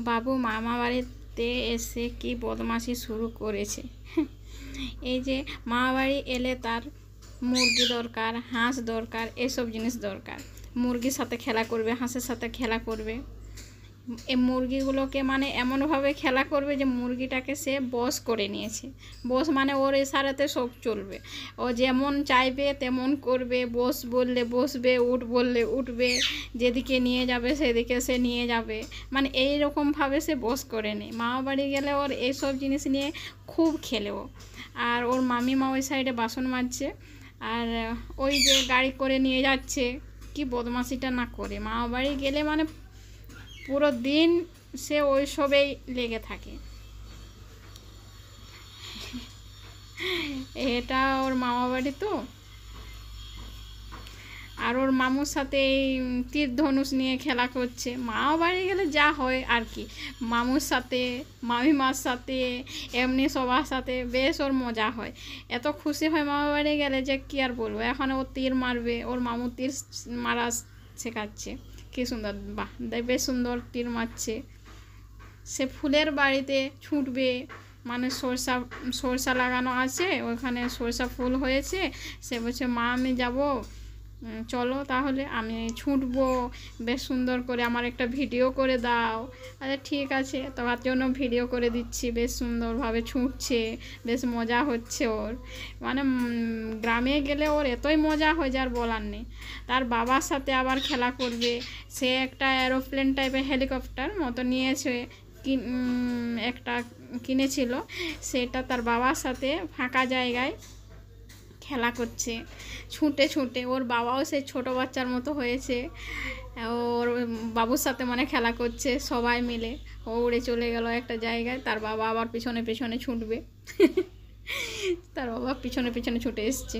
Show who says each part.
Speaker 1: বাবু মামা বাড়িতে এসে কি বদমাশি শুরু করেছে। এই যে মামা বাড়ি এলে তার মুরগি দরকার, হাঁস দরকার, এসব জিনিস দরকার। মুরগির সাথে খেলা করবে, হাঁসের সাথে খেলা করবে। এই মুরগিগুলোকে মানে এমনভাবে খেলা করবে যে মুরগিটাকে সে বশ করে নিয়েছে। বশ মানে ওর ইশারাতে সব চলবে, ও যেমন চাইবে তেমন করবে। বস বললে বসবে, উঠ বললে উঠবে, যেদিকে নিয়ে যাবে সেদিকে সে নিয়ে যাবে। মানে এই রকমভাবে সে বশ করে নেয়। মামা বাড়ি গেলে ওর এইসব জিনিস নিয়ে খুব খেলে ও। আর ওর মামিমা ওই সাইডে বাসন মাজছে, আর ওই যে গাড়ি করে নিয়ে যাচ্ছে। কি বদমাশিটা না করে, মামা বাড়ি গেলে মানে পুরো দিন সে ওই সবেই লেগে থাকে। এটা ওর মামা বাড়ি তো। আর ওর মামুর সাথে এই তীর ধনুষ নিয়ে খেলা করছে। মামা বাড়ি গেলে যা হয় আর কি, মামুর সাথে, মামিমার সাথে, এমনি সবার সাথে বেশ ওর মজা হয়। এত খুশি হয় মামা বাড়ি গেলে যে কী আর বলবো। এখন ও তীর মারবে, ওর মামু তীর মারা শেখাচ্ছে। কী সুন্দর, বাহ, বেশ সুন্দর তীর মারছে। সে ফুলের বাড়িতে ছুটবে, মানে সরষা লাগানো আছে, ওখানে সরষা ফুল হয়েছে। সে বলছে মা আমি যাব, চলো তাহলে আমি ছুটবো, বেশ সুন্দর করে আমার একটা ভিডিও করে দাও। আচ্ছা ঠিক আছে, তোমার জন্য ভিডিও করে দিচ্ছি। বেশ সুন্দরভাবে ছুটছে, বেশ মজা হচ্ছে ওর। মানে গ্রামে গেলে ওর এতই মজা হয় যার বলার নেই। তার বাবার সাথে আবার খেলা করবে। সে একটা এরোপ্লেন টাইপের হেলিকপ্টার মতো নিয়েছে, একটা কিনেছিল। সেটা তার বাবার সাথে ফাঁকা জায়গায় খেলা করছে ছুটে ছুটে। ওর বাবাও সেই ছোটো বাচ্চার মতো হয়েছে, ওর বাবুর সাথে মানে খেলা করছে সবাই মিলে। ও উড়ে চলে গেল একটা জায়গায়, তার বাবা আবার পিছনে পিছনে ছুটবে। তার বাবা পিছনে পিছনে ছুটে এসছে।